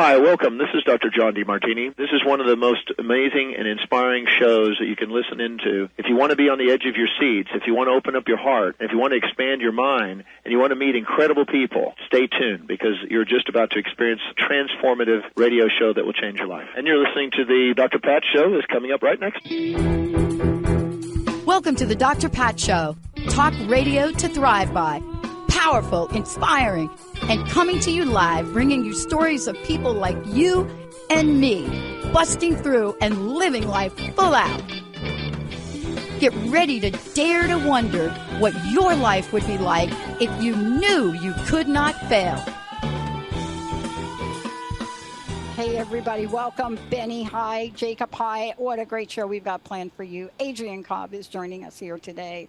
Hi, welcome. This is Dr. John DeMartini. This is one of the most amazing and inspiring shows that you can listen into. If you want to be on the edge of your seats, if you want to open up your heart, if you want to expand your mind, and you want to meet incredible people, stay tuned because you're just about to experience a transformative radio show that will change your life. And you're listening to the Dr. Pat Show that's coming up right next. Welcome to the Dr. Pat Show. Talk radio to thrive by. Powerful, inspiring, and coming to you live, bringing you stories of people like you and me, busting through and living life full out. Get ready to dare to wonder what your life would be like if you knew you could not fail. Hey, everybody. Welcome. Benny, hi. Jacob, hi. What a great show we've got planned for you. Adrienne Cobb is joining us here today.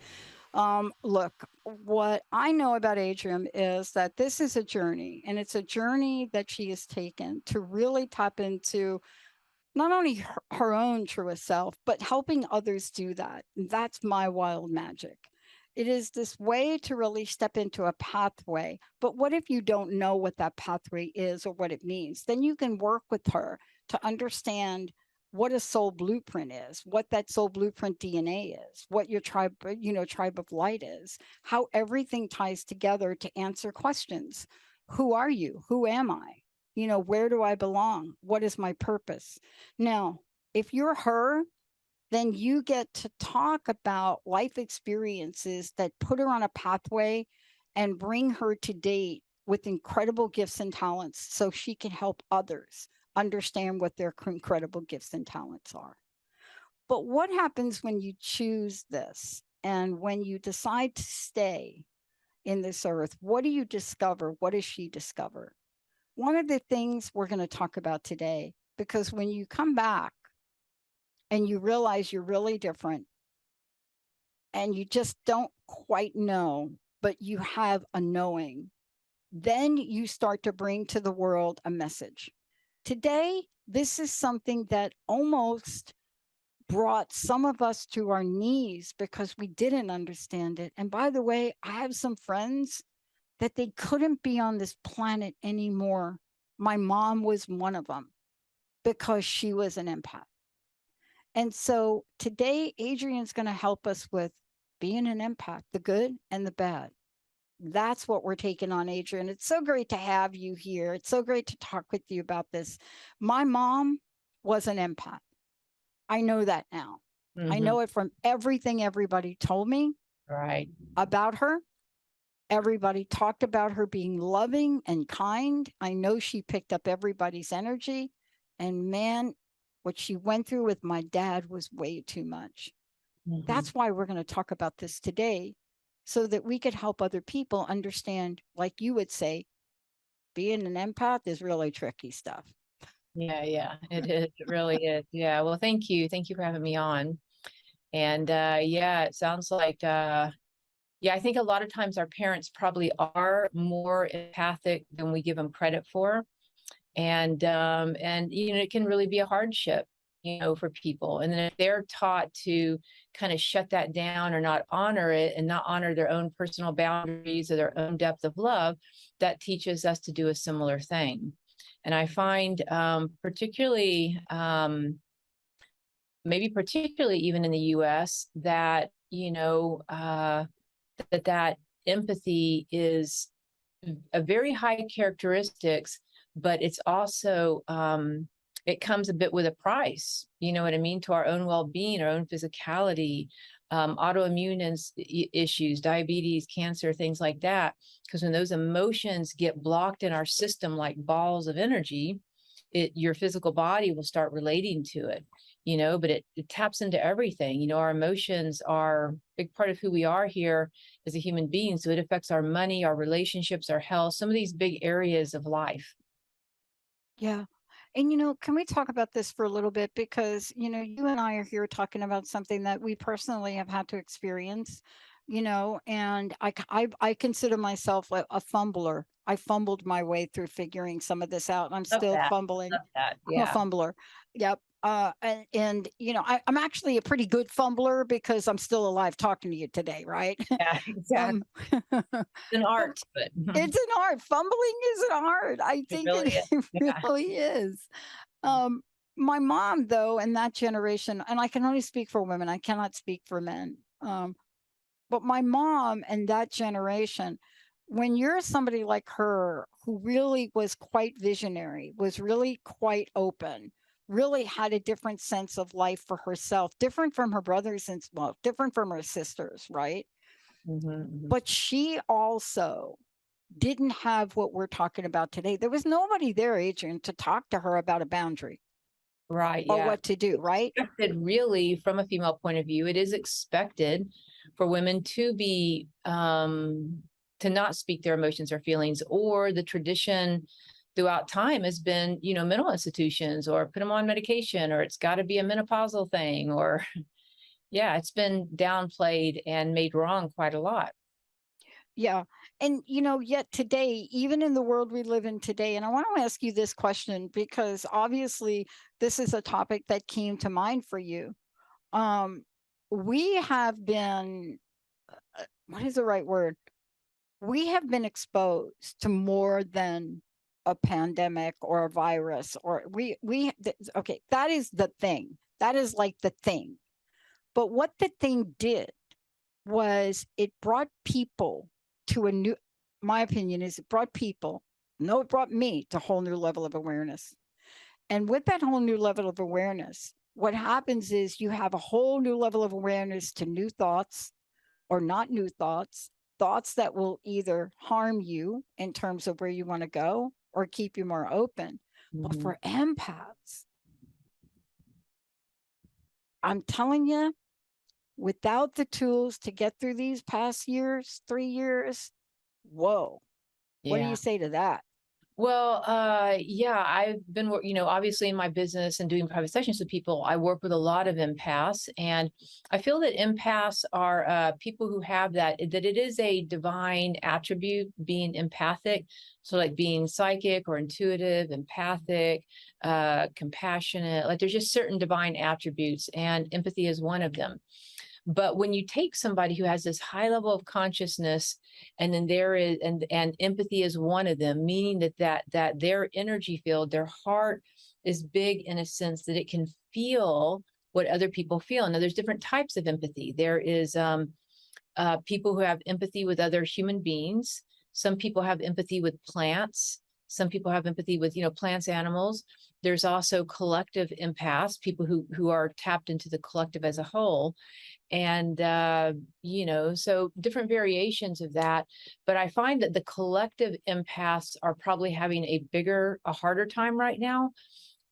Look, what I know about Adrienne is that this is a journey, and it's a journey that she has taken to really tap into not only her own truest self, but helping others do that. That's my wild magic. It is this way to really step into a pathway. But what if you don't know what that pathway is or what it means? Then you can work with her to understand what a soul blueprint is, what that soul blueprint DNA is, what your tribe of light is, how everything ties together to answer questions. Who are you? Who am I? Where do I belong? What is my purpose? Now, if you're her, then you get to talk about life experiences that put her on a pathway and bring her to date with incredible gifts and talents so she can help others understand what their incredible gifts and talents are. But what happens when you choose this and when you decide to stay in this earth? What do you discover? What does she discover? One of the things we're going to talk about today, because when you come back and you realize you're really different and you just don't quite know, but you have a knowing, then you start to bring to the world a message. Today, this is something that almost brought some of us to our knees because we didn't understand it. And by the way, I have some friends that they couldn't be on this planet anymore. My mom was one of them because she was an empath. And so today, Adrienne's going to help us with being an empath, the good and the bad. That's what we're taking on, Adrienne. It's so great to have you here. It's so great to talk with you about this. My mom was an empath. I know that now. Mm-hmm. I know it from everything everybody told me about her. Everybody talked about her being loving and kind. I know she picked up everybody's energy. And man, what she went through with my dad was way too much. Mm-hmm. That's why we're going to talk about this today, so that we could help other people understand, like you would say, being an empath is really tricky stuff. Yeah, it is. It really is. Yeah. Well, thank you. Thank you for having me on. And it sounds like, I think a lot of times our parents probably are more empathic than we give them credit for. And it can really be a hardship, for people. And then if they're taught to kind of shut that down or not honor it and not honor their own personal boundaries or their own depth of love, that teaches us to do a similar thing. And I find particularly even in the US, that, that empathy is a very high characteristics, but it's also, it comes a bit with a price, you know what I mean, to our own well-being, our own physicality, autoimmune issues, diabetes, cancer, things like that. Because when those emotions get blocked in our system like balls of energy, your physical body will start relating to it, but it taps into everything. Our emotions are a big part of who we are here as a human being. So it affects our money, our relationships, our health, some of these big areas of life. Yeah. And, can we talk about this for a little bit? Because, you and I are here talking about something that we personally have had to experience, and I consider myself a fumbler. I fumbled my way through figuring some of this out, and I'm still fumbling. Love that. Yeah. I'm a fumbler. Yep. And you know, I'm actually a pretty good fumbler because I'm still alive talking to you today, right? Yeah, exactly. But It's an art, but it's an art. Fumbling is an art. I it think really is. it Yeah. really is. Um, my mom, though, and that generation, and I can only speak for women, I cannot speak for men. But my mom and that generation, when you're somebody like her who really was quite visionary, was really quite open, really had a different sense of life for herself, different from her brothers and, well, different from her sisters, right? But she also didn't have what we're talking about today. There was nobody there, Adrienne, to talk to her about a boundary Right. or Yeah. what to do, right? Really, from a female point of view, it is expected for women to be to not speak their emotions or feelings, or the tradition throughout time has been, you know, mental institutions or put them on medication, or it's got to be a menopausal thing, or yeah, it's been downplayed and made wrong quite a lot. Yeah. And, you know, yet today, even in the world we live in today, and I want to ask you this question because obviously this is a topic that came to mind for you. We have been, what is the right word? We have been exposed to more than a pandemic or a virus, or okay, that is the thing. That is like the thing. But what the thing did was it brought people to a new, my opinion is it brought people, no, it brought me to a whole new level of awareness. And with that whole new level of awareness, what happens is you have a whole new level of awareness to new thoughts or not new thoughts, thoughts that will either harm you in terms of where you want to go or keep you more open. But for empaths, I'm telling you, without the tools to get through these past years, 3 years, whoa. What do Yeah. you say to that? Well, yeah, I've been, you know, obviously in my business and doing private sessions with people, I work with a lot of empaths, and I feel that empaths are people who have that it is a divine attribute, being empathic. So like being psychic or intuitive, empathic, compassionate, like there's just certain divine attributes, and empathy is one of them. But when you take somebody who has this high level of consciousness, and then there is, and empathy is one of them, meaning that their energy field, their heart is big in a sense that it can feel what other people feel. Now, there's different types of empathy. There is people who have empathy with other human beings. Some people have empathy with plants. Some people have empathy with, you know, plants, animals. There's also collective empaths, people who are tapped into the collective as a whole. And you know, so different variations of that. But I find that the collective empaths are probably having a harder time right now.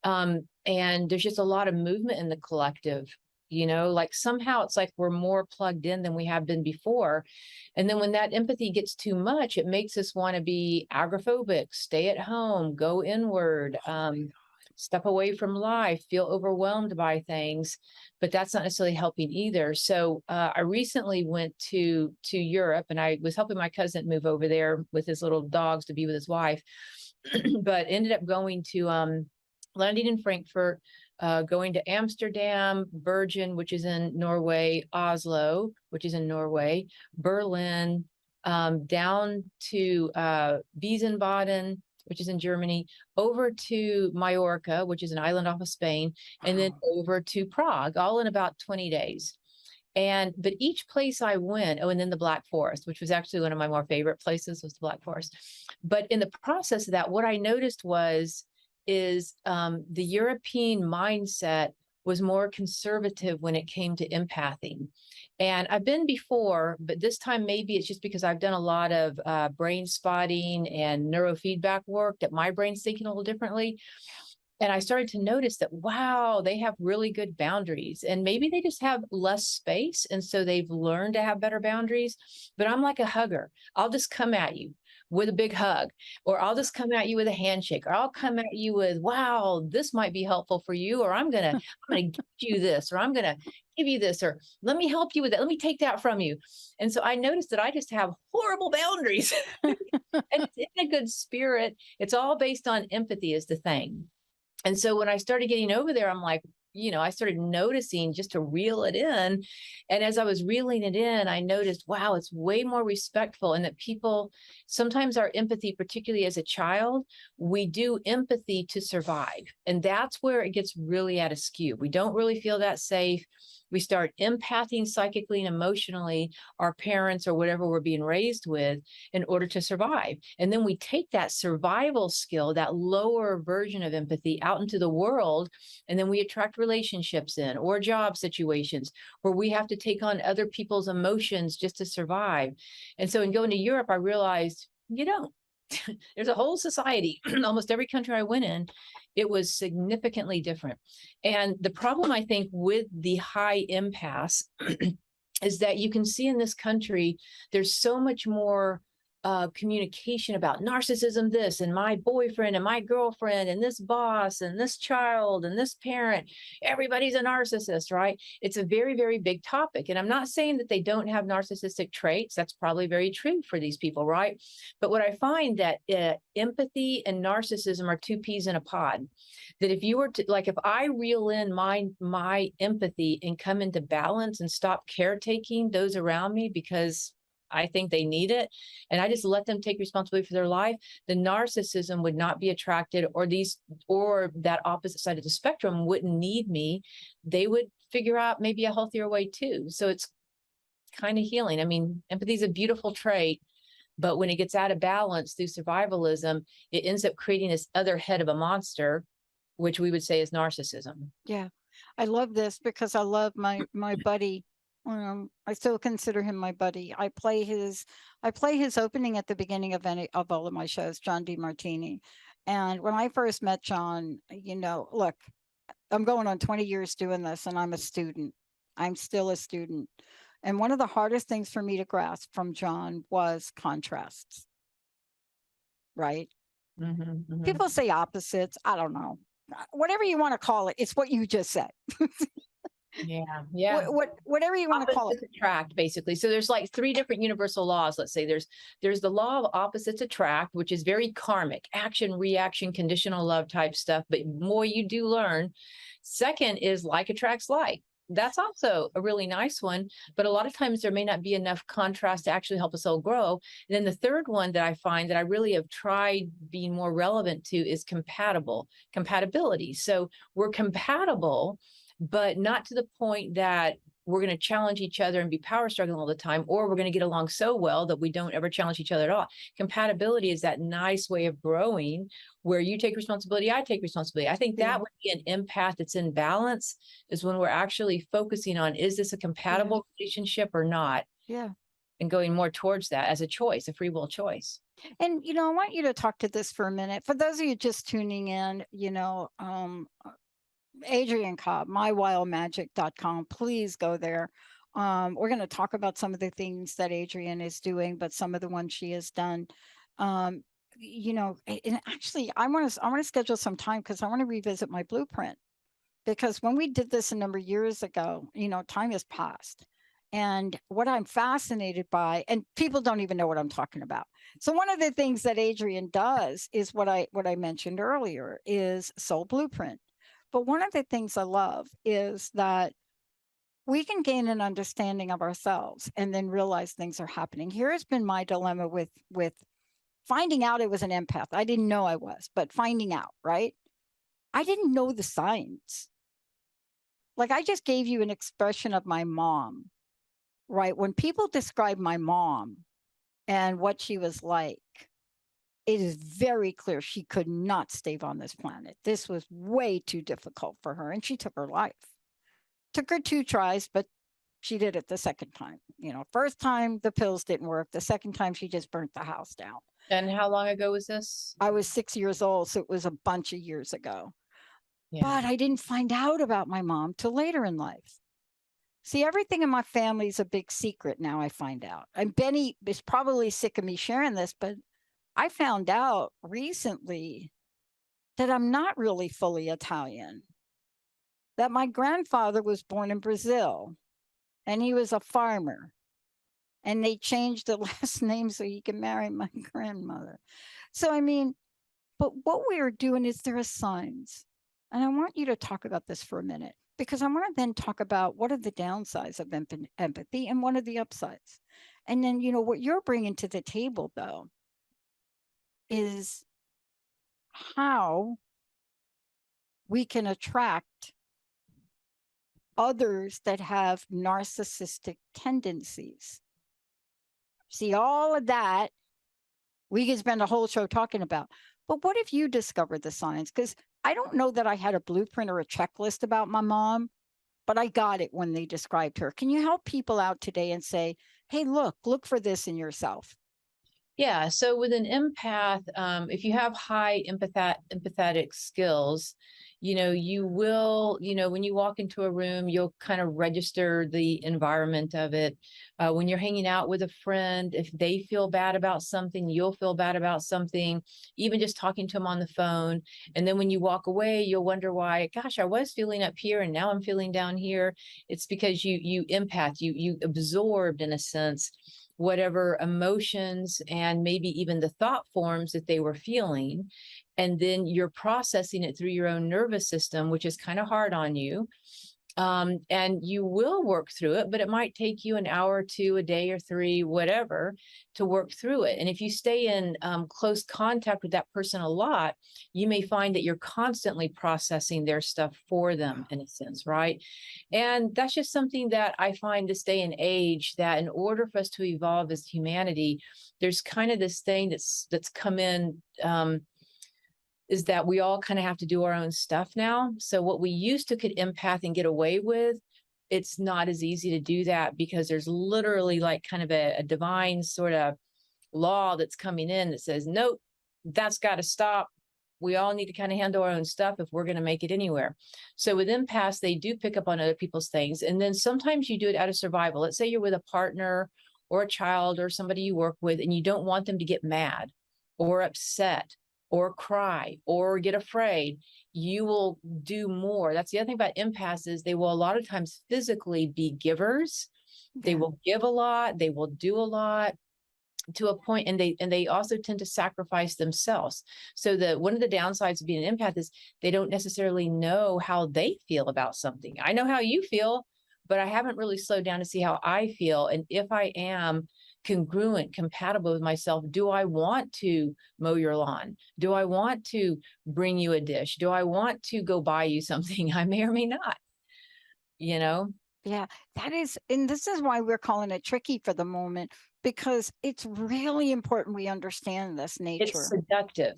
And there's just a lot of movement in the collective, you know, like somehow it's like we're more plugged in than we have been before. And then when that empathy gets too much, it makes us want to be agoraphobic, stay at home, go inward, step away from life, feel overwhelmed by things, but that's not necessarily helping either. So I recently went to Europe, and I was helping my cousin move over there with his little dogs to be with his wife, but ended up going to landing in Frankfurt, going to Amsterdam, Bergen, which is in Norway, Oslo, which is in Norway, Berlin, down to Wiesbaden, which is in Germany, over to Majorca, which is an island off of Spain, and then over to Prague, all in about 20 days. But each place I went, oh, and then the Black Forest, which was actually one of my more favorite places, was the Black Forest. But in the process of that, what I noticed is the European mindset was more conservative when it came to empathing. And I've been before, but this time maybe it's just because I've done a lot of brain spotting and neurofeedback work that my brain's thinking a little differently. And I started to notice that, wow, they have really good boundaries, and maybe they just have less space. And so they've learned to have better boundaries. But I'm like a hugger. I'll just come at you with a big hug, or I'll just come at you with a handshake, or I'll come at you with, wow, this might be helpful for you, or I'm gonna give you this, or I'm gonna give you this, or let me help you with that. Let me take that from you. And so I noticed that I just have horrible boundaries. And it's in a good spirit. It's all based on empathy is the thing. And so when I started getting over there, I'm like, I started noticing just to reel it in. And as I was reeling it in, I noticed, wow, it's way more respectful. And that people, sometimes our empathy, particularly as a child, we do empathy to survive. And that's where it gets really at askew. We don't really feel that safe. We start empathing psychically and emotionally our parents or whatever we're being raised with in order to survive. And then we take that survival skill, that lower version of empathy, out into the world, and then we attract relationships in or job situations where we have to take on other people's emotions just to survive. And so in going to Europe, I realized you don't. There's a whole society, almost every country I went in, it was significantly different. And the problem, I think, with the high empaths is that you can see in this country, there's so much more communication about narcissism, this, and my boyfriend and my girlfriend and this boss and this child and this parent. Everybody's a narcissist, right? It's a very, very big topic. And I'm not saying that they don't have narcissistic traits. That's probably very true for these people, right? But what I find that empathy and narcissism are two peas in a pod. That if you were to, like, if I reel in my empathy and come into balance and stop caretaking those around me because I think they need it, and I just let them take responsibility for their life, the narcissism would not be attracted, or that opposite side of the spectrum wouldn't need me. They would figure out maybe a healthier way too. So it's kind of healing. I mean, empathy is a beautiful trait, but when it gets out of balance through survivalism, it ends up creating this other head of a monster, which we would say is narcissism. Yeah, I love this because I love my buddy. I still consider him my buddy. I play his opening at the beginning of all of my shows, John DeMartini. And when I first met John, look, I'm going on 20 years doing this, and I'm a student. I'm still a student. And one of the hardest things for me to grasp from John was contrasts, right? Mm-hmm, mm-hmm. People say opposites. I don't know. Whatever you want to call it, it's what you just said. Yeah. Whatever you want to call it. Attract, basically. So there's like 3 different universal laws. Let's say there's the law of opposites attract, which is very karmic, action, reaction, conditional love type stuff. But more you do learn. Second is like attracts like. That's also a really nice one, but a lot of times there may not be enough contrast to actually help us all grow. And then the third one that I find that I really have tried being more relevant to is compatibility. So we're compatible, but not to the point that we're going to challenge each other and be power struggling all the time, or we're going to get along so well that we don't ever challenge each other at all. Compatibility is that nice way of growing where you take responsibility, I take responsibility. I think that would be an empath that's in balance, is when we're actually focusing on, is this a compatible relationship or not? Yeah. And going more towards that as a choice, a free will choice. And, I want you to talk to this for a minute. For those of you just tuning in, Adrienne Cobb, mywildmagic.com. Please go there. We're going to talk about some of the things that Adrienne is doing, but some of the ones she has done. And actually, I want to schedule some time because I want to revisit my blueprint. Because when we did this a number of years ago, time has passed. And what I'm fascinated by, and people don't even know what I'm talking about. So one of the things that Adrienne does is what I mentioned earlier is soul blueprint. But one of the things I love is that we can gain an understanding of ourselves and then realize things are happening. Here has been my dilemma with finding out I was an empath. I didn't know I was, but finding out, right? I didn't know the signs. Like I just gave you an expression of my mom, right? When people describe my mom and what she was like, it is very clear she could not stay on this planet. This was way too difficult for her, and she took her life. Took her 2 tries, but she did it the second time. First time the pills didn't work. The second time she just burnt the house down. And how long ago was this? I was 6 years old, so it was a bunch of years ago. Yeah. But I didn't find out about my mom till later in life. See, everything in my family is a big secret now, I find out. And Benny is probably sick of me sharing this, but I found out recently that I'm not really fully Italian, that my grandfather was born in Brazil and he was a farmer, and they changed the last name so he can marry my grandmother. So, but what we are doing is there are signs. And I want you to talk about this for a minute. because I want to then talk about what are the downsides of empathy and what are the upsides. And then, you know, what you're bringing to the table, though, is how we can attract others that have narcissistic tendencies. See, all of that we can spend a whole show talking about. But what if you discovered the signs? Because I don't know that I had a blueprint or a checklist about my mom, but I got it when they described her. Can you help people out today and say, hey, look for this in yourself? Yeah. So with an empath, if you have high empathetic skills, you know, you will, you know, when you walk into a room, you'll kind of register the environment of it. When you're hanging out with a friend, if they feel bad about something, you'll feel bad about something, even just talking to them on the phone. And then when you walk away, you'll wonder why, gosh, I was feeling up here and now I'm feeling down here. It's because you empath, you absorbed, in a sense, whatever emotions and maybe even the thought forms that they were feeling. And then you're processing it through your own nervous system, which is kind of hard on you. And you will work through it, but it might take you an hour or two, a day or three, whatever, to work through it. And if you stay in close contact with that person a lot, you may find that you're constantly processing their stuff for them, in a sense, right? And that's just something that I find this day and age, that in order for us to evolve as humanity, there's kind of this thing that's come in, is that we all kind of have to do our own stuff now. So what we used to could empath and get away with, it's not as easy to do that, because there's literally like kind of a divine sort of law that's coming in that says, nope, that's got to stop. We all need to kind of handle our own stuff if we're going to make it anywhere. So with empaths, they do pick up on other people's things. And then sometimes you do it out of survival. Let's say you're with a partner or a child or somebody you work with, and you don't want them to get mad or upset or cry or get afraid. You will do more. That's the other thing about empaths, is they will a lot of times physically be givers. They will give a lot. They will do a lot to a point, and they also tend to sacrifice themselves. So one of the downsides of being an empath is they don't necessarily know how they feel about something. I know how you feel, but I haven't really slowed down to see how I feel. And if I am congruent, compatible with myself, do I want to mow your lawn? Do I want to bring you a dish? Do I want to go buy you something? I may or may not, you know? Yeah, that is, and this is why we're calling it tricky for the moment, because it's really important we understand this nature. It's seductive.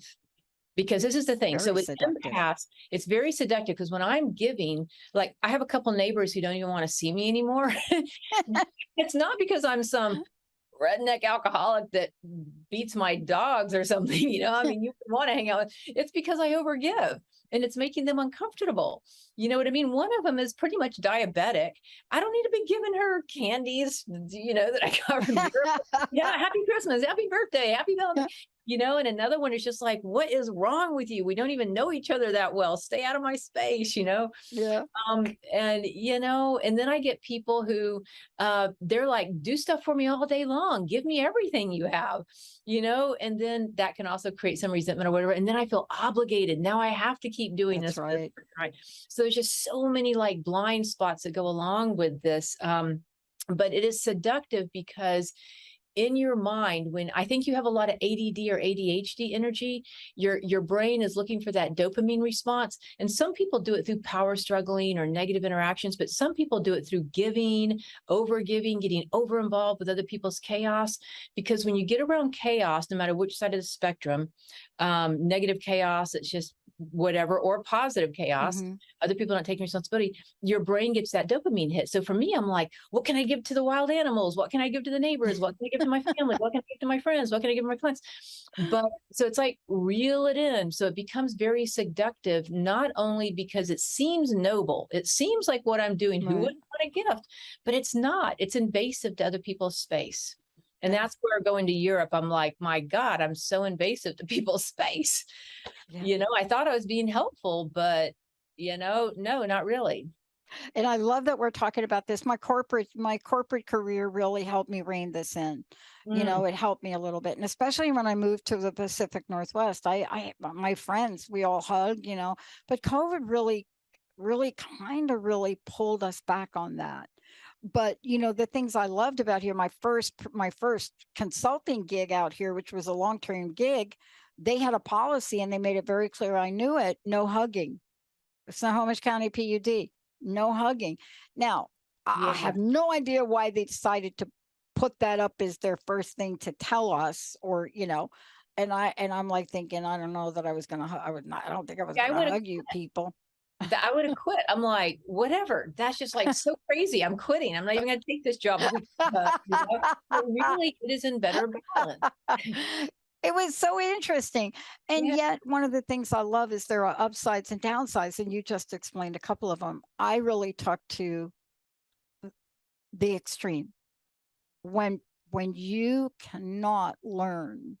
Because this is the thing. So with empaths, it's very seductive, because when I'm giving, like I have a couple neighbors who don't even want to see me anymore. It's not because I'm some redneck alcoholic that beats my dogs or something, you know, I mean, you want to hang out with, it's because I overgive and it's making them uncomfortable. You know what I mean? One of them is pretty much diabetic. I don't need to be giving her candies, you know, that I got from Europe. Yeah, happy Christmas, happy birthday, happy Valentine's. You know, and another one is just like, what is wrong with you? We don't even know each other that well. Stay out of my space, you know? Yeah. And, you know, and then I get people who, they're like, do stuff for me all day long. Give me everything you have, you know? And then that can also create some resentment or whatever. And then I feel obligated. Now I have to keep doing this. Right. Right. So there's just so many like blind spots that go along with this. But it is seductive, because in your mind, when I think you have a lot of ADD or ADHD energy, your brain is looking for that dopamine response. And some people do it through power struggling or negative interactions, but some people do it through giving, over giving, getting over involved with other people's chaos. Because when you get around chaos, no matter which side of the spectrum, negative chaos, it's just whatever, or positive chaos, other people not taking responsibility, your brain gets that dopamine hit. So for me, I'm like, what can I give to the wild animals? What can I give to the neighbors? What can I give to my family? What can I give to my friends? What can I give to my clients? But so it's like, reel it in. So it becomes very seductive, not only because it seems noble, it seems like what I'm doing, who wouldn't want a gift, but it's not, it's invasive to other people's space. And that's where going to Europe, I'm like, my God, I'm so invasive to people's space. Yeah. You know, I thought I was being helpful, but, you know, no, not really. And I love that we're talking about this. My corporate career really helped me rein this in. You know, it helped me a little bit. And especially when I moved to the Pacific Northwest, my friends, we all hugged, you know, but COVID really really kind of really pulled us back on that. But the things I loved about here, my first consulting gig out here, which was a long-term gig, they had a policy and they made it very clear. I knew it. No hugging. It's not Snohomish County PUD. No hugging. Now, I have no idea why they decided to put that up as their first thing to tell us, or and I'm like thinking, I don't know that I was gonna. I don't think I was gonna hug you people. I would have quit. I'm like, whatever. That's just like so crazy. I'm quitting. I'm not even going to take this job. Really, it is in better balance. It was so interesting. And yet one of the things I love is there are upsides and downsides. And you just explained a couple of them. I really talk to the extreme. When you cannot learn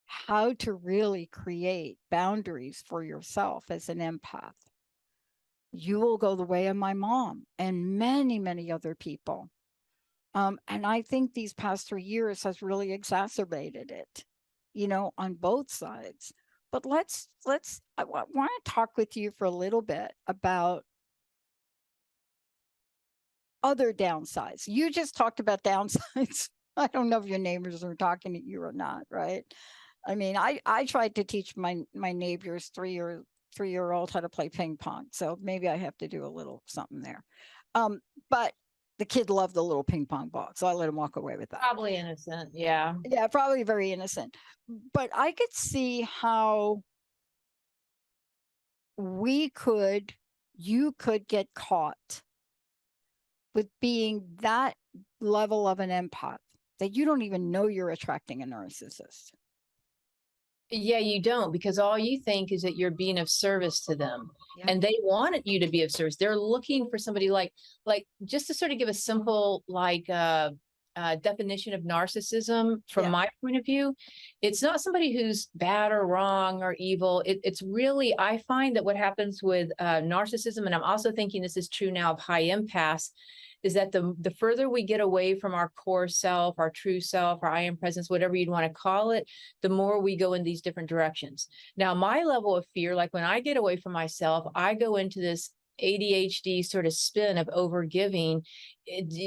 how to really create boundaries for yourself as an empath, you will go the way of my mom and many, many other people. And I think these past 3 years has really exacerbated it, on both sides. But I want to talk with you for a little bit about other downsides. You just talked about downsides. I don't know if your neighbors are talking to you or not, right? I mean, I tried to teach my neighbor's three-year-old how to play ping pong. So maybe I have to do a little something there. But the kid loved the little ping pong ball. So I let him walk away with that. Probably innocent. Yeah. Yeah, probably very innocent. But I could see how you could get caught with being that level of an empath that you don't even know you're attracting a narcissist. Yeah, you don't, because all you think is that you're being of service to them, and they want you to be of service. They're looking for somebody like just to sort of give a simple definition of narcissism from my point of view. It's not somebody who's bad or wrong or evil. It's really, I find that what happens with narcissism, and I'm also thinking this is true now of high empaths, is that the further we get away from our core self, our true self, our I am presence, whatever you'd want to call it, the more we go in these different directions. Now, my level of fear, like when I get away from myself, I go into this ADHD sort of spin of overgiving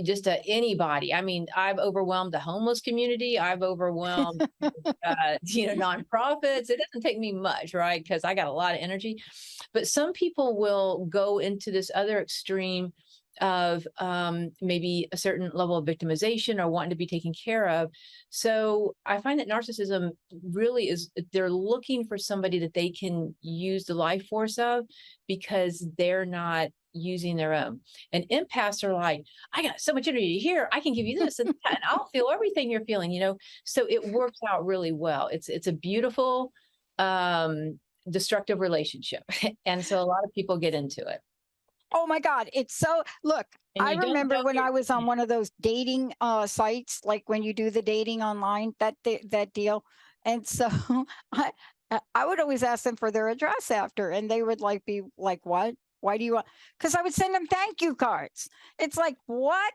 just to anybody. I mean, I've overwhelmed the homeless community. I've overwhelmed, nonprofits. It doesn't take me much, right? Because I got a lot of energy. But some people will go into this other extreme of maybe a certain level of victimization or wanting to be taken care of. So I find that narcissism really is, they're looking for somebody that they can use the life force of because they're not using their own. And empaths are like, I got so much energy here, I can give you this and that, and I'll feel everything you're feeling, So it works out really well. It's a beautiful destructive relationship. And so a lot of people get into it. Oh my God. It's so, look, I remember when I was on one of those dating sites, like when you do the dating online, that deal. And so I would always ask them for their address after, and they would be like, what? Why do you want? Because I would send them thank you cards. It's like, what?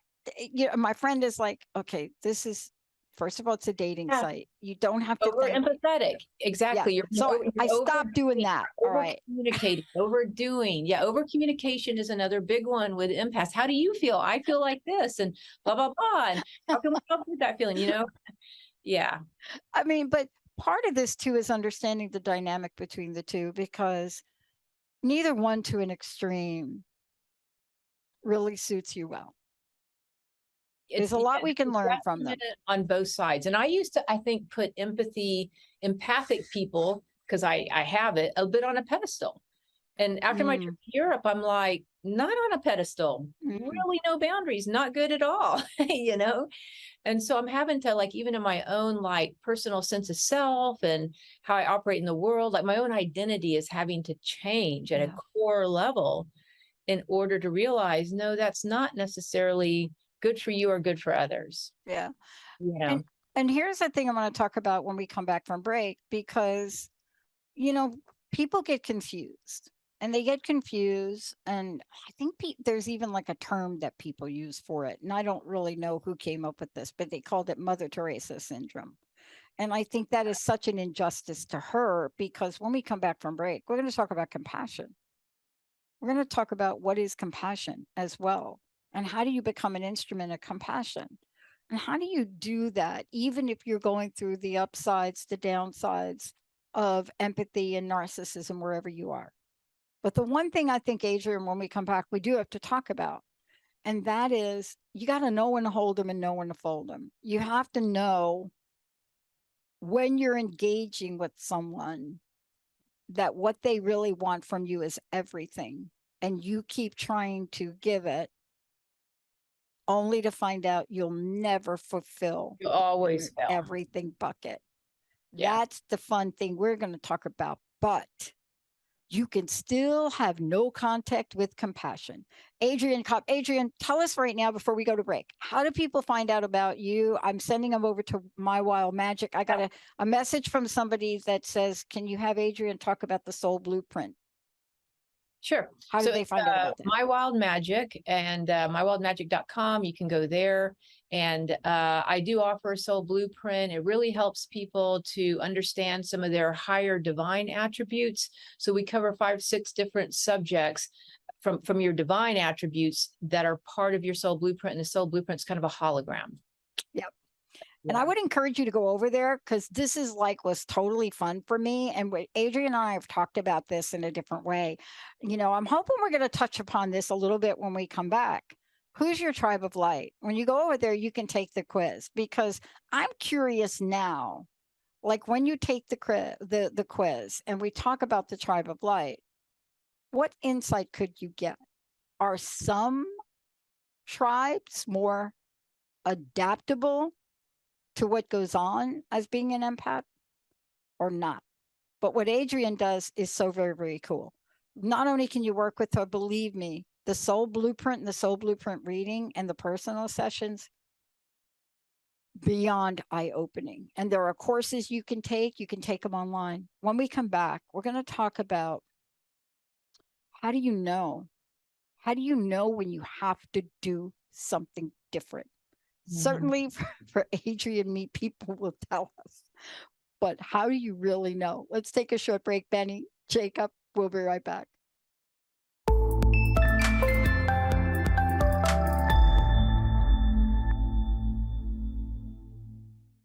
My friend is like, okay, this is, first of all, it's a dating site. You don't have to over empathetic. Exactly. Yeah. So I stopped doing that. All right. Communicating, overdoing. Yeah. Over communication is another big one with empaths. How do you feel? I feel like this, and blah, blah, blah. And how can we help with that feeling? Yeah. I mean, but part of this too is understanding the dynamic between the two, because neither one to an extreme really suits you well. There's a lot we can learn from them on both sides. And I used to, I think, put empathic people, because I have it, a bit on a pedestal. And after my trip to Europe, I'm like, not on a pedestal, really no boundaries, not good at all, And so I'm having to, even in my own personal sense of self and how I operate in the world, my own identity is having to change at a core level in order to realize, no, that's not necessarily good for you or good for others. Yeah. And here's the thing I want to talk about when we come back from break, because, people get confused. And they get confused. And I think there's even a term that people use for it. And I don't really know who came up with this, but they called it Mother Teresa syndrome. And I think that is such an injustice to her, because when we come back from break, we're going to talk about compassion. we're going to talk about what is compassion as well. And how do you become an instrument of compassion? And how do you do that, even if you're going through the upsides, the downsides of empathy and narcissism, wherever you are? But the one thing I think, Adrienne, when we come back, we do have to talk about, and that is you got to know when to hold them and know when to fold them. You have to know when you're engaging with someone that what they really want from you is everything, and you keep trying to give it only to find out you'll never fulfill You always fail. everything bucket. Yeah. That's the fun thing we're going to talk about. But you can still have no contact with compassion. Adrienne Cobb. Adrienne, tell us right now before we go to break, how do people find out about you? I'm sending them over to My Wild Magic. I got a message from somebody that says, can you have Adrienne talk about the Soul Blueprint? Sure. How do they find out about that? My Wild Magic and mywildmagic.com. You can go there. And I do offer a soul blueprint. It really helps people to understand some of their higher divine attributes. So we cover 5, 6 different subjects from your divine attributes that are part of your soul blueprint. And the soul blueprint is kind of a hologram. Yep. And I would encourage you to go over there, because this is was totally fun for me. And Adrienne and I have talked about this in a different way. You know, I'm hoping we're going to touch upon this a little bit when we come back. Who's your tribe of light? When you go over there, you can take the quiz, because I'm curious now, like when you take the quiz and we talk about the tribe of light, what insight could you get? Are some tribes more adaptable to what goes on as being an empath or not? But what Adrienne does is so very, very cool. Not only can you work with her, believe me, the soul blueprint and the soul blueprint reading and the personal sessions, beyond eye-opening. And there are courses you can take them online. When we come back, we're going to talk about how do you know when you have to do something different? Certainly for Adrienne and me, people will tell us, but how do you really know? Let's take a short break. Benny, Jacob, we'll be right back.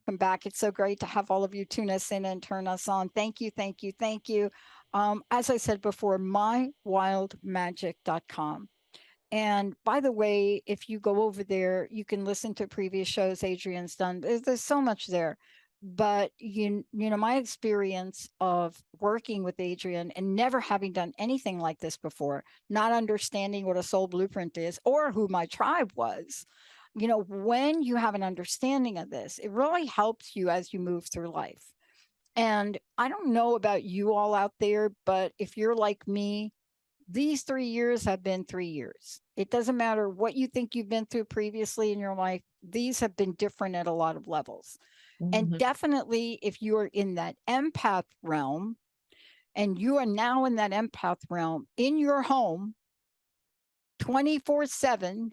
Welcome back. It's so great to have all of you tune us in and turn us on. Thank you, thank you, thank you. As I said before, mywildmagic.com. And by the way, if you go over there, you can listen to previous shows Adrienne's done. There's so much there. But you know, my experience of working with Adrienne and never having done anything like this before, not understanding what a soul blueprint is or who my tribe was, you know, when you have an understanding of this, it really helps you as you move through life. And I don't know about you all out there, but if you're like me, these 3 years have been 3 years. It doesn't matter what you think you've been through previously in your life. These have been different at a lot of levels. And definitely if you are in that empath realm and you are now in that empath realm in your home 24/7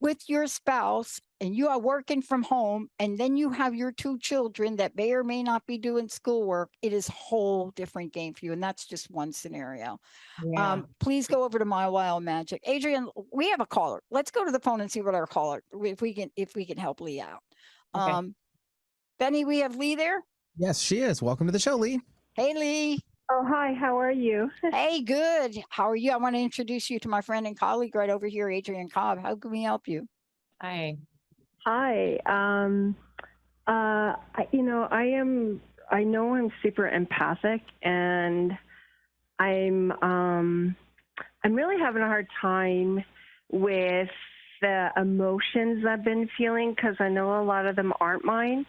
with your spouse, and you are working from home, and then you have your 2 children that may or may not be doing schoolwork, it is a whole different game for you. And that's just one scenario. Yeah. Please go over to My Wild Magic. Adrienne, we have a caller. Let's go to the phone and see what our caller, if we can help Lee out. Okay. Benny, we have Lee there. Yes, she is. Welcome to the show, Lee. Hey, Lee. Oh, hi. How are you? Hey, good. How are you? I want to introduce you to my friend and colleague right over here, Adrienne Cobb. How can we help you? Hi. Hi. I know I'm super empathic, and I'm really having a hard time with the emotions I've been feeling, because I know a lot of them aren't mine.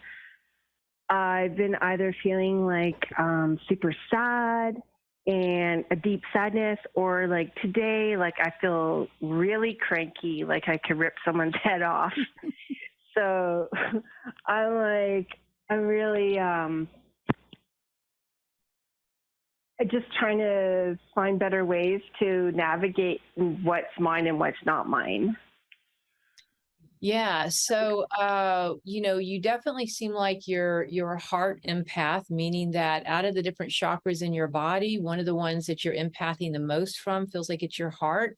I've been either feeling like super sad and a deep sadness, or like today, like I feel really cranky, like I could rip someone's head off. So I'm really just trying to find better ways to navigate what's mine and what's not mine. Yeah. So, you definitely seem like you're a heart empath, meaning that out of the different chakras in your body, one of the ones that you're empathing the most from feels like it's your heart.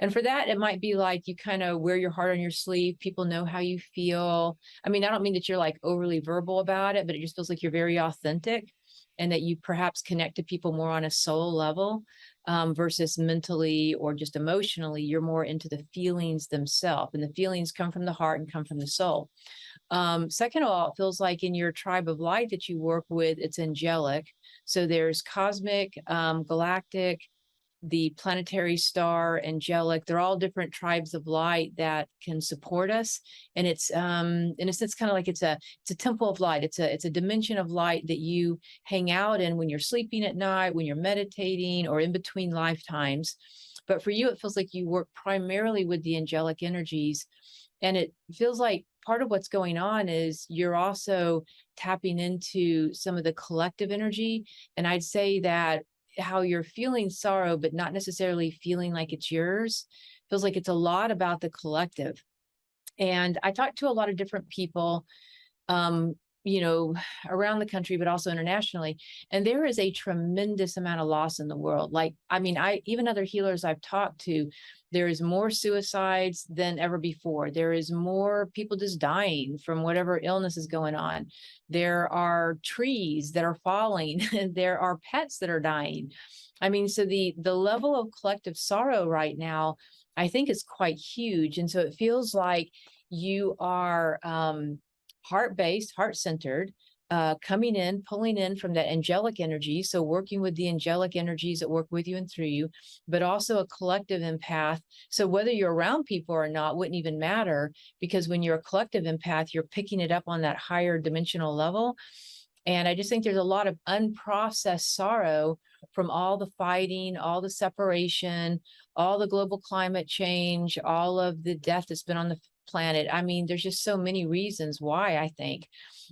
And for that, it might be like you kind of wear your heart on your sleeve. People know how you feel. I mean, I don't mean that you're like overly verbal about it, but it just feels like you're very authentic and that you perhaps connect to people more on a soul level versus mentally or just emotionally. You're more into the feelings themselves, and the feelings come from the heart and come from the soul. Second of all, it feels like in your tribe of light that you work with, it's angelic. So there's cosmic, galactic, the planetary star, angelic. They're all different tribes of light that can support us. And it's in a sense kind of like it's a temple of light. It's a dimension of light that you hang out in when you're sleeping at night, when you're meditating, or in between lifetimes. But for you, it feels like you work primarily with the angelic energies. And it feels like part of what's going on is you're also tapping into some of the collective energy. And I'd say that how you're feeling sorrow, but not necessarily feeling like it's yours, feels like it's a lot about the collective. And I talked to a lot of different people, um, around the country, but also internationally. And there is a tremendous amount of loss in the world. Like, I mean, even other healers I've talked to, there is more suicides than ever before. There is more people just dying from whatever illness is going on. There are trees that are falling. There are pets that are dying. I mean, so the level of collective sorrow right now, I think is quite huge. And so it feels like you are heart-based, heart-centered, coming in, pulling in from that angelic energy. So working with the angelic energies that work with you and through you, but also a collective empath. So whether you're around people or not wouldn't even matter, because when you're a collective empath, you're picking it up on that higher dimensional level. And I just think there's a lot of unprocessed sorrow from all the fighting, all the separation, all the global climate change, all of the death that's been on the planet. I mean, there's just so many reasons why, I think.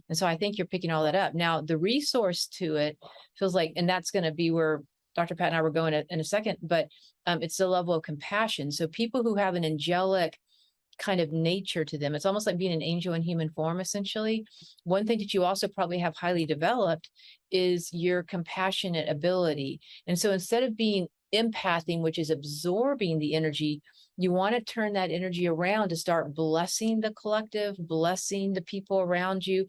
And so I think you're picking all that up. Now, the resource to it feels like, and that's going to be where Dr. Pat and I were going in a second, but it's the level of compassion. So people who have an angelic kind of nature to them, it's almost like being an angel in human form, essentially. One thing that you also probably have highly developed is your compassionate ability. And so instead of being empathing, which is absorbing the energy, you want to turn that energy around to start blessing the collective, blessing the people around you.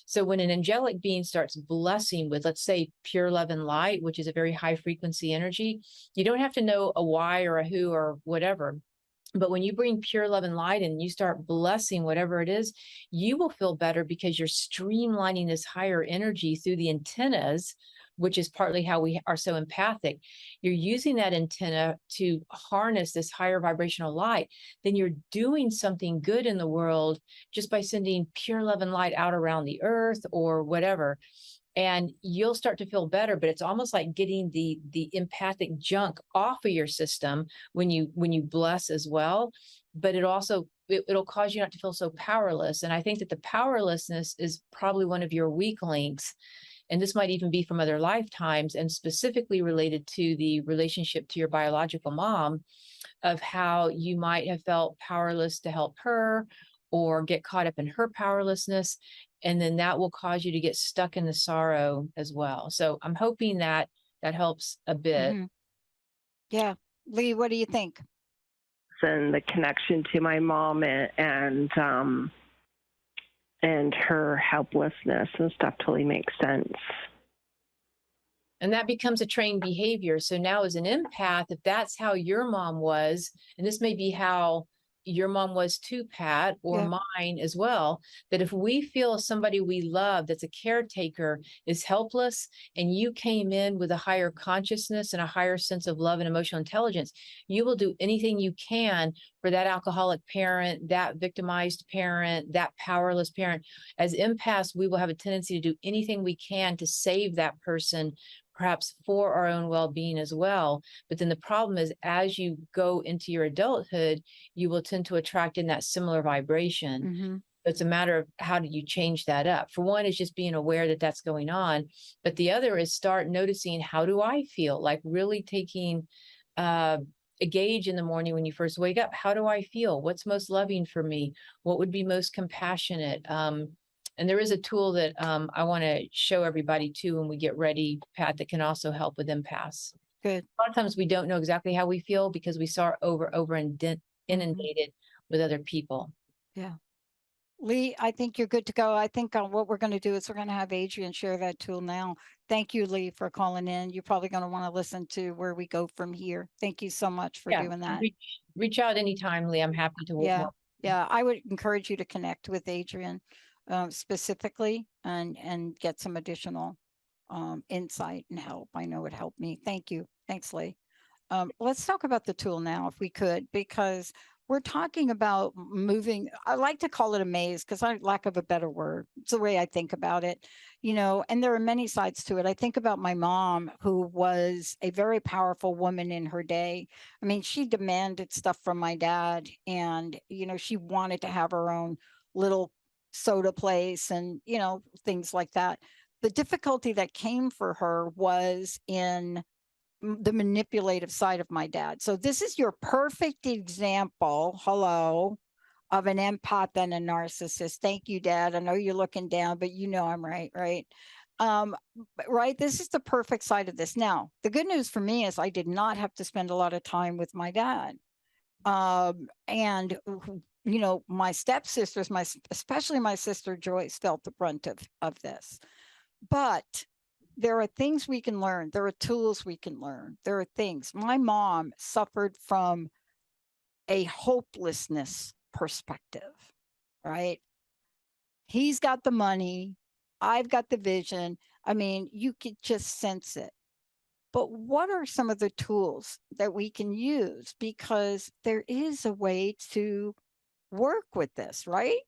So when an angelic being starts blessing with, let's say, pure love and light, which is a very high frequency energy, you don't have to know a why or a who or whatever. But when you bring pure love and light and you start blessing whatever it is, you will feel better because you're streamlining this higher energy through the antennas, which is partly how we are so empathic. You're using that antenna to harness this higher vibrational light. Then you're doing something good in the world just by sending pure love and light out around the earth or whatever. And you'll start to feel better, but it's almost like getting the empathic junk off of your system when you bless as well. But it'll cause you not to feel so powerless. And I think that the powerlessness is probably one of your weak links. And this might even be from other lifetimes, and specifically related to the relationship to your biological mom, of how you might have felt powerless to help her or get caught up in her powerlessness. And then that will cause you to get stuck in the sorrow as well. So I'm hoping that helps a bit. Mm-hmm. Yeah. Lee, what do you think? And the connection to my mom and her helplessness and stuff totally makes sense. And that becomes a trained behavior. So now as an empath, if that's how your mom was, and this may be how your mom was too, Pat, or mine as well, that if we feel somebody we love that's a caretaker is helpless, and you came in with a higher consciousness and a higher sense of love and emotional intelligence, you will do anything you can for that alcoholic parent, that victimized parent, that powerless parent. As empaths, we will have a tendency to do anything we can to save that person, perhaps for our own well-being as well. But then the problem is, as you go into your adulthood, you will tend to attract in that similar vibration. Mm-hmm. It's a matter of how do you change that up. For one is just being aware that that's going on. But the other is start noticing, how do I feel? Like really taking a gauge in the morning when you first wake up. How do I feel? What's most loving for me? What would be most compassionate? And there is a tool that I want to show everybody too when we get ready, Pat, that can also help with empaths. Good. A lot of times we don't know exactly how we feel because we saw inundated with other people. Yeah. Lee, I think you're good to go. I think what we're going to do is we're going to have Adrienne share that tool now. Thank you, Lee, for calling in. You're probably going to want to listen to where we go from here. Thank you so much for doing that. Reach out anytime, Lee. I'm happy to work. Yeah. I would encourage you to connect with Adrienne specifically and get some additional insight and help. I know it helped me. Thank you. Thanks, Lee. Let's talk about the tool now, if we could, because we're talking about moving. I like to call it a maze because I lack of a better word. It's the way I think about it, and there are many sides to it. I think about my mom, who was a very powerful woman in her day. I mean, she demanded stuff from my dad, and, she wanted to have her own little soda place and, things like that. The difficulty that came for her was in the manipulative side of my dad. So this is your perfect example, hello, of an empath and a narcissist. Thank you, Dad. I know you're looking down, but I'm right, right? Right. This is the perfect side of this. Now, the good news for me is I did not have to spend a lot of time with my dad. And my stepsisters, especially my sister Joyce, felt the brunt of this. But there are things we can learn. There are tools we can learn. There are things. My mom suffered from a hopelessness perspective, right? He's got the money. I've got the vision. I mean, you could just sense it. But what are some of the tools that we can use? Because there is a way to work with this, right?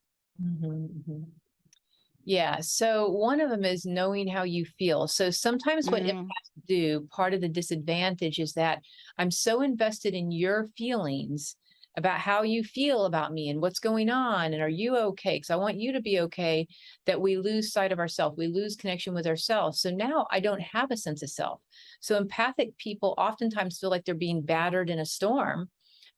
Yeah. So one of them is knowing how you feel. So sometimes what empaths do, part of the disadvantage is that I'm so invested in your feelings about how you feel about me and what's going on. And are you okay? Because I want you to be okay, that we lose sight of ourselves. We lose connection with ourselves. So now I don't have a sense of self. So empathic people oftentimes feel like they're being battered in a storm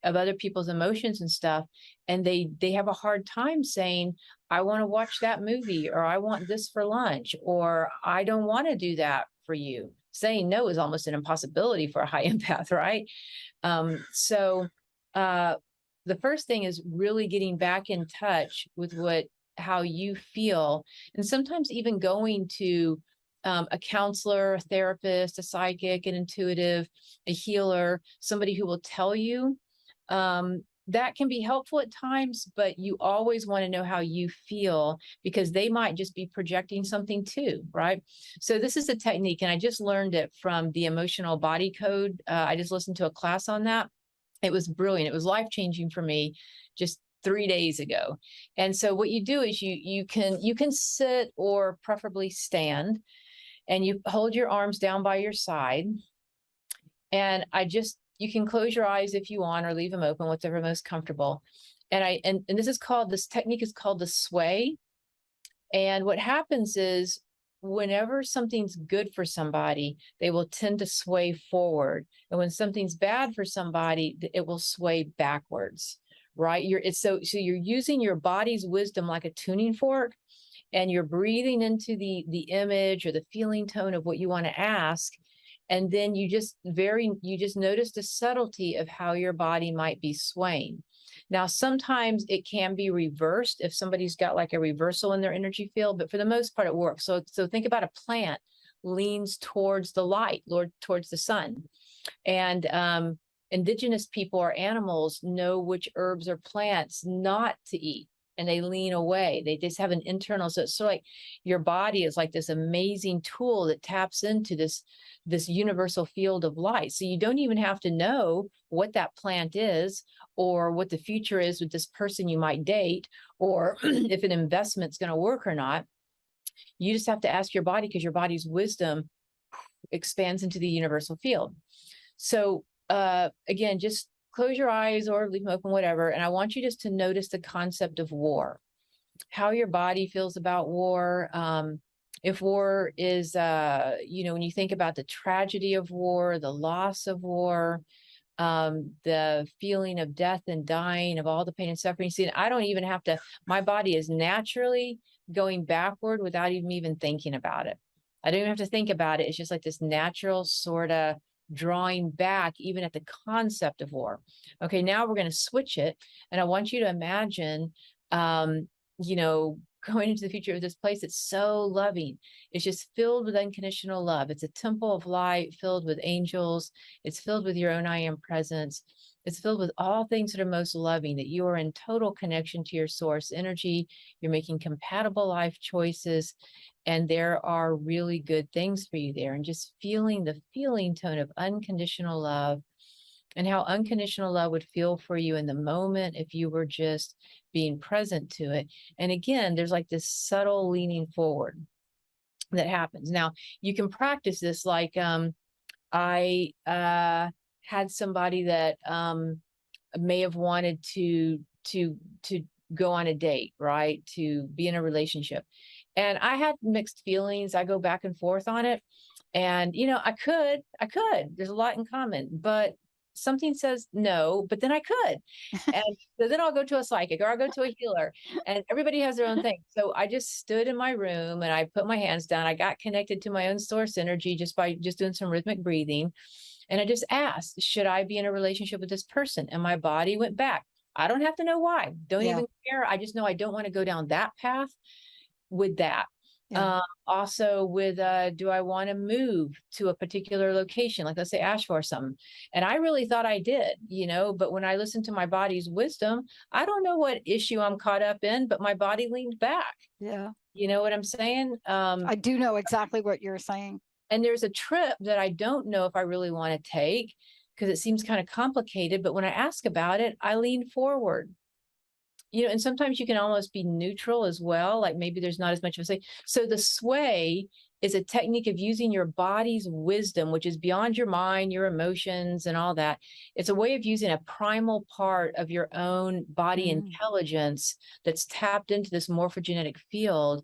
of other people's emotions and stuff. And they have a hard time saying, I want to watch that movie, or I want this for lunch, or I don't want to do that for you. Saying no is almost an impossibility for a high empath, right? So the first thing is really getting back in touch with how you feel. And sometimes even going to a counselor, a therapist, a psychic, an intuitive, a healer, somebody who will tell you, that can be helpful at times, but you always want to know how you feel, because they might just be projecting something too, right? So this is a technique, and I just learned it from the emotional body code. I just listened to a class on that. It was brilliant. It was life-changing for me just 3 days ago. And so what you do is you can sit, or preferably stand, and you hold your arms down by your side. And you can close your eyes if you want, or leave them open, whatever most comfortable. And this technique is called the sway. And what happens is, whenever something's good for somebody, they will tend to sway forward. And when something's bad for somebody, it will sway backwards, right? So you're using your body's wisdom like a tuning fork, and you're breathing into the image or the feeling tone of what you want to ask. And then you just notice the subtlety of how your body might be swaying. Now, sometimes it can be reversed if somebody's got like a reversal in their energy field, but for the most part, it works. So think about a plant leans towards the light, towards the sun. And indigenous people or animals know which herbs or plants not to eat, and they lean away. They just have an internal, so it's sort of like your body is like this amazing tool that taps into this universal field of light. So you don't even have to know what that plant is, or what the future is with this person you might date, or if an investment's going to work or not. You just have to ask your body, because your body's wisdom expands into the universal field. So again, just close your eyes or leave them open, whatever. And I want you just to notice the concept of war, how your body feels about war. If war is, when you think about the tragedy of war, the loss of war, the feeling of death and dying, of all the pain and suffering. See, I don't even have to, my body is naturally going backward without even thinking about it. I don't even have to think about it. It's just like this natural sort of drawing back, even at the concept of war. Okay, now we're going to switch it. And I want you to imagine, you know, going into the future of this place that's so loving. It's just filled with unconditional love. It's a temple of light filled with angels. It's filled with your own I am presence. It's filled with all things that are most loving, that you are in total connection to your source energy. You're making compatible life choices, and there are really good things for you there. And just feeling the feeling tone of unconditional love, and how unconditional love would feel for you in the moment if you were just being present to it. And again, there's like this subtle leaning forward that happens. Now, you can practice this like I had somebody that may have wanted to go on a date, right? To be in a relationship. And I had mixed feelings. I go back and forth on it. And, you know, I could, there's a lot in common, but something says no, but then I could. And so then I'll go to a psychic or I'll go to a healer, and everybody has their own thing. So I just stood in my room and I put my hands down. I got connected to my own source energy just by just doing some rhythmic breathing. And I just asked, should I be in a relationship with this person? And my body went back. I don't have to know why. Don't even care. I just know I don't want to go down that path with that. Also with, do I want to move to a particular location? Like let's say Asheville or something. And I really thought I did, you know, but when I listened to my body's wisdom, I don't know what issue I'm caught up in, but my body leaned back. Yeah. You know what I'm saying? I do know exactly what you're saying. And there's a trip that I don't know if I really want to take because it seems kind of complicated, but when I ask about it, I lean forward. You know, and sometimes you can almost be neutral as well. Like maybe there's not as much of a say. So the sway is a technique of using your body's wisdom, which is beyond your mind, your emotions, and all that. It's a way of using a primal part of your own body intelligence that's tapped into this morphogenetic field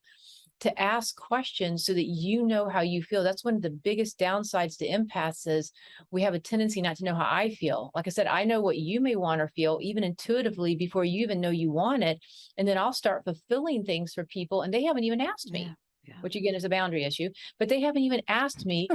to ask questions so that you know how you feel. That's one of the biggest downsides to empaths is we have a tendency not to know how I feel. Like I said, I know what you may want or feel even intuitively before you even know you want it. And then I'll start fulfilling things for people and they haven't even asked me. Which again is a boundary issue, but they haven't even asked me.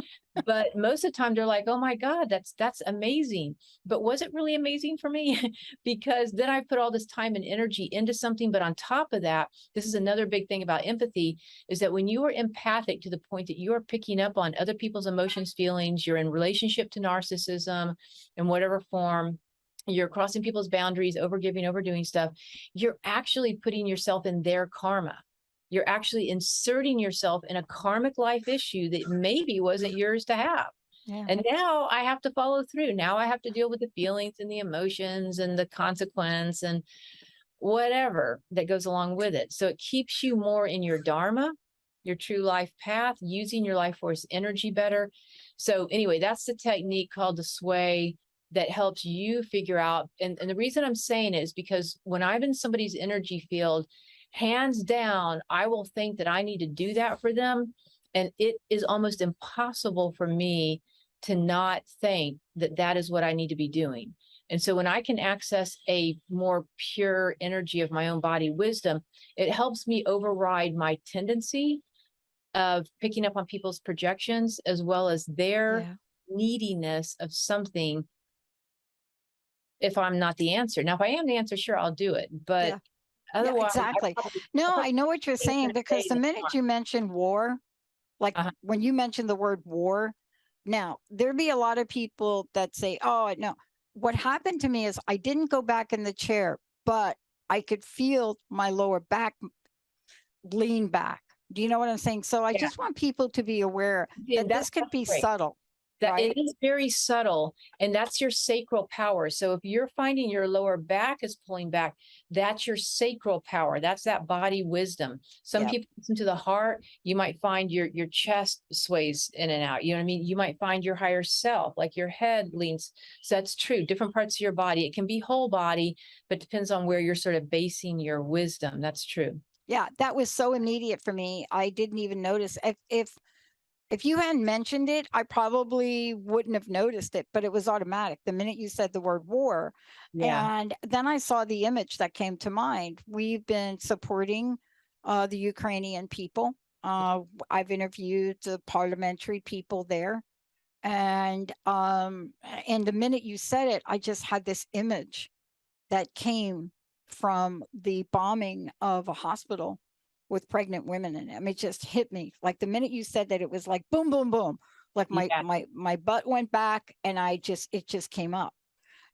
But most of the time they're like, oh my God, that's amazing. But was it really amazing for me? Because then I put all this time and energy into something. But on top of that, this is another big thing about empathy is that when you are empathic to the point that you are picking up on other people's emotions, feelings, you're in relationship to narcissism in whatever form, you're crossing people's boundaries, overgiving, overdoing stuff, you're actually putting yourself in their karma. You're actually inserting yourself in a karmic life issue that maybe wasn't yours to have. And now I have to follow through. Now I have to deal with the feelings and the emotions and the consequence and whatever that goes along with it. So it keeps you more in your dharma, your true life path, using your life force energy better. So anyway, that's the technique called the sway that helps you figure out. And the reason I'm saying it is because when I'm in somebody's energy field, hands down, I will think that I need to do that for them. And it is almost impossible for me to not think that that is what I need to be doing. And so when I can access a more pure energy of my own body wisdom, it helps me override my tendency of picking up on people's projections as well as their neediness of something if I'm not the answer. Now, if I am the answer, sure, I'll do it. But otherwise, exactly. No, I know what you're saying because the minute you mentioned war, like when you mentioned the word war, now there'd be a lot of people that say, oh, no, what happened to me is I didn't go back in the chair, but I could feel my lower back lean back. Do you know what I'm saying? So I just want people to be aware that this could be subtle. That it is very subtle, and that's your sacral power. So if you're finding your lower back is pulling back, that's your sacral power. That's that body wisdom. Some people listen to the heart. You might find your chest sways in and out. You know what I mean? You might find your higher self, like your head leans. So that's true. Different parts of your body. It can be whole body, but depends on where you're sort of basing your wisdom. That's true. Yeah, that was so immediate for me. I didn't even notice. If If you hadn't mentioned it, I probably wouldn't have noticed it, but it was automatic the minute you said the word war. Yeah. And then I saw the image that came to mind. We've been supporting the Ukrainian people. I've interviewed the parliamentary people there. And the minute you said it, I just had this image that came from the bombing of a hospital with pregnant women in it. I mean, it just hit me. Like the minute you said that, it was like boom, boom, boom. Like Yeah. my butt went back and it just came up.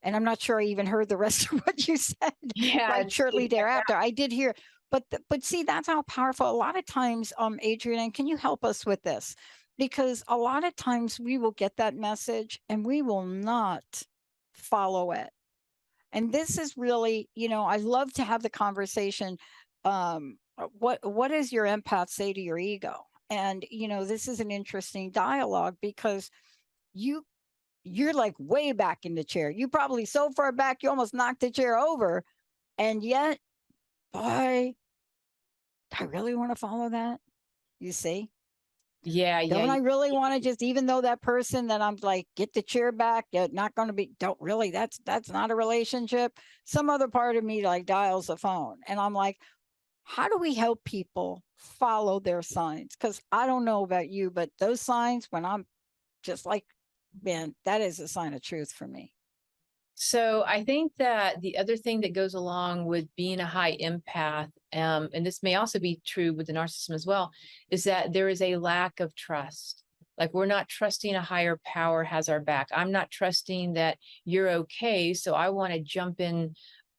And I'm not sure I even heard the rest of what you said. Yeah. Like shortly thereafter, I did hear. But see, that's how powerful. A lot of times, Adrienne, can you help us with this? Because a lot of times we will get that message and we will not follow it. And this is really, I love to have the conversation. What does your empath say to your ego? And this is an interesting dialogue because you're like way back in the chair. You probably so far back you almost knocked the chair over, and yet, boy, I really want to follow that. You see? Yeah. Don't I really want to just, even though that person that I'm like, get the chair back, not going to be, don't really, that's not a relationship. Some other part of me like dials the phone and I'm like, how do we help people follow their signs? Because I don't know about you, but those signs, when I'm just like, man, that is a sign of truth for me. So I think that the other thing that goes along with being a high empath, and this may also be true with the narcissism as well, is that there is a lack of trust. Like we're not trusting a higher power has our back. I'm not trusting that you're okay. So I want to jump in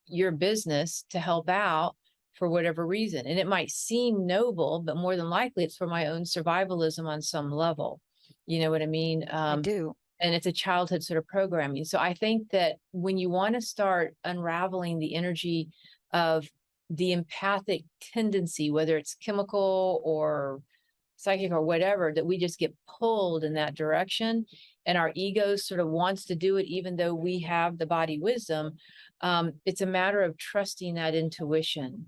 your business to help out for whatever reason. And it might seem noble, but more than likely it's for my own survivalism on some level. You know what I mean? I do. And it's a childhood sort of programming. So I think that when you want to start unraveling the energy of the empathic tendency, whether it's chemical or psychic or whatever, that we just get pulled in that direction and our ego sort of wants to do it, even though we have the body wisdom, it's a matter of trusting that intuition.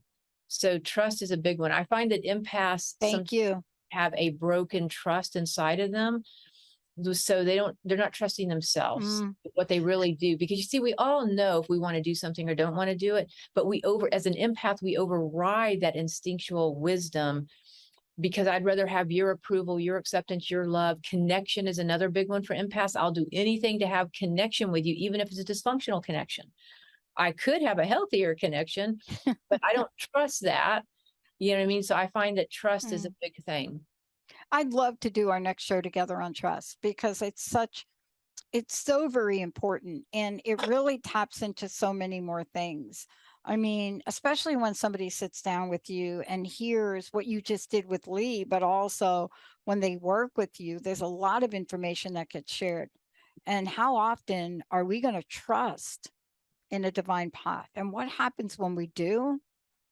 So trust is a big one. I find that empaths have a broken trust inside of them. So they're not trusting themselves, what they really do. Because you see, we all know if we want to do something or don't want to do it, but as an empath, we override that instinctual wisdom because I'd rather have your approval, your acceptance, your love. Connection is another big one for empaths. I'll do anything to have connection with you, even if it's a dysfunctional connection. I could have a healthier connection, but I don't trust that. You know what I mean? So I find that trust is a big thing. I'd love to do our next show together on trust because it's so very important and it really taps into so many more things. I mean, especially when somebody sits down with you and hears what you just did with Lee, but also when they work with you, there's a lot of information that gets shared. And how often are we going to trust in a divine path? And what happens when we do?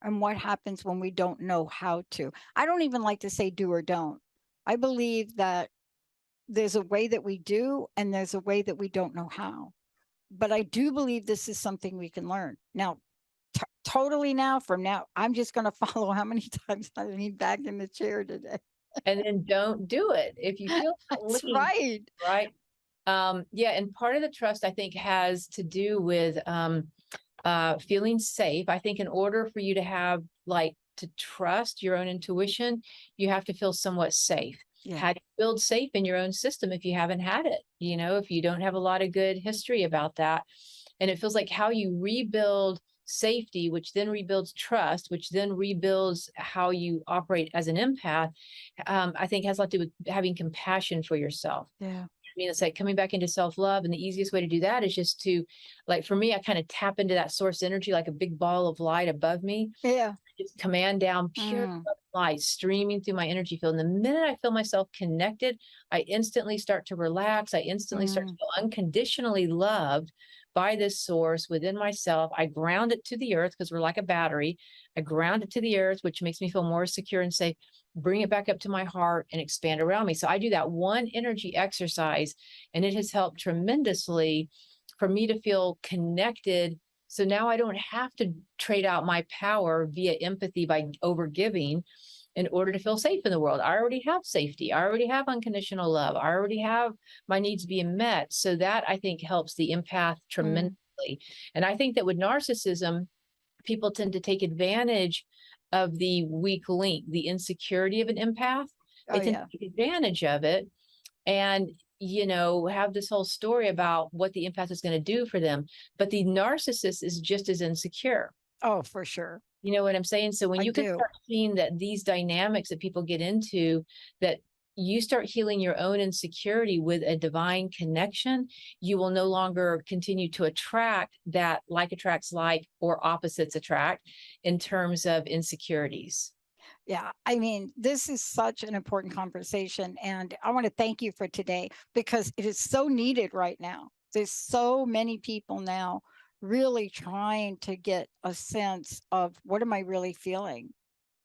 And what happens when we don't know how to? I don't even like to say do or don't. I believe that there's a way that we do and there's a way that we don't know how. But I do believe this is something we can learn. Now, totally from now, I'm just going to follow how many times I need back in the chair today. And then don't do it. If you feel That's right. Right. Yeah. And part of the trust, I think, has to do with feeling safe. I think in order for you to have to trust your own intuition, you have to feel somewhat safe. Yeah. How do you build safe in your own system if you haven't had it? If you don't have a lot of good history about that. And it feels like how you rebuild safety, which then rebuilds trust, which then rebuilds how you operate as an empath, I think has a lot to do with having compassion for yourself. Yeah. I mean, it's like coming back into self-love. And the easiest way to do that is just to, for me, I kind of tap into that source energy, like a big ball of light above me. Yeah. Just command down pure light streaming through my energy field. And the minute I feel myself connected, I instantly start to relax. I instantly start to feel unconditionally loved by this source within myself. I ground it to the earth because we're like a battery. I ground it to the earth, which makes me feel more secure and safe. Bring it back up to my heart and expand around me. So I do that one energy exercise, and it has helped tremendously for me to feel connected. So now I don't have to trade out my power via empathy by overgiving. in order to feel safe in the world. I already have safety. I already have unconditional love. I already have my needs being met. So that, I think, helps the empath tremendously. And I think that with narcissism, people tend to take advantage of the weak link, the insecurity of an empath. They tend to take advantage of it and, have this whole story about what the empath is going to do for them. But the narcissist is just as insecure. Oh, for sure. You know what I'm saying? So when I you can do. start seeing that these dynamics that people get into, that you start healing your own insecurity with a divine connection, you will no longer continue to attract that like attracts like or opposites attract in terms of insecurities. Yeah, I mean, this is such an important conversation, and I want to thank you for today because it is so needed right now. There's so many people now really trying to get a sense of what am I really feeling?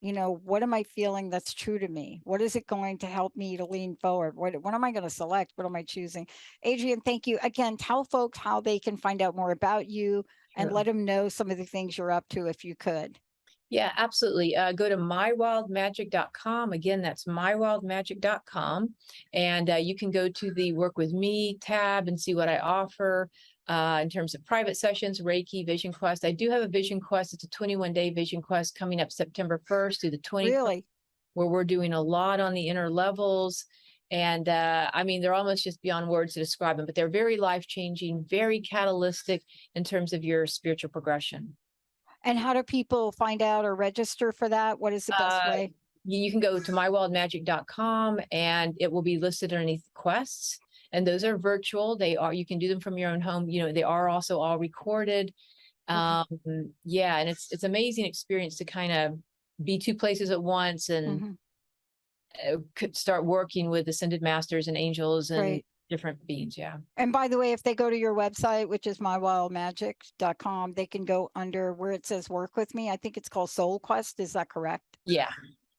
What am I feeling that's true to me? What is it going to help me to lean forward? What am I going to select? What am I choosing? Adrienne, thank you. Again, tell folks how they can find out more about you and let them know some of the things you're up to if you could. Yeah, absolutely. Go to mywildmagic.com. Again, that's mywildmagic.com. And you can go to the Work With Me tab and see what I offer in terms of private sessions, Reiki, Vision Quest. I do have a Vision Quest. It's a 21-day Vision Quest coming up September 1st through the 20th. Really? Where we're doing a lot on the inner levels. And I mean, they're almost just beyond words to describe them, but they're very life-changing, very catalytic in terms of your spiritual progression. And how do people find out or register for that? What is the best way? You can go to mywildmagic.com and it will be listed underneath quests. And those are virtual. You can do them from your own home. They are also all recorded. Yeah, and it's amazing experience to kind of be two places at once and could start working with ascended masters and angels and different beings. Yeah. And by the way, if they go to your website, which is mywildmagic.com, they can go under where it says work with me. I think it's called Soul Quest. Is that correct? Yeah.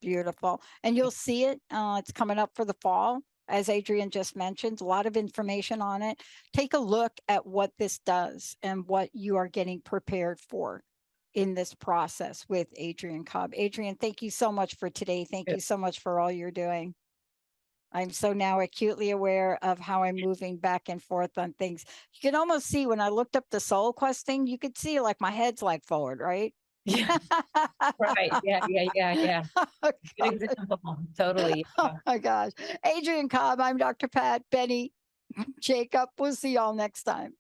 Beautiful. And you'll see it. It's coming up for the fall. As Adrienne just mentioned, a lot of information on it. Take a look at what this does and what you are getting prepared for in this process with Adrienne Cobb. Adrienne, thank you so much for today. Thank you so much for all you're doing. I'm so now acutely aware of how I'm moving back and forth on things. You can almost see when I looked up the Soul Quest thing, you could see like my head's like forward, right? Yeah. Right. Yeah. Oh, good example. Totally. Oh my gosh. Adrienne Cobb, I'm Dr. Pat, Benny, Jacob. We'll see y'all next time.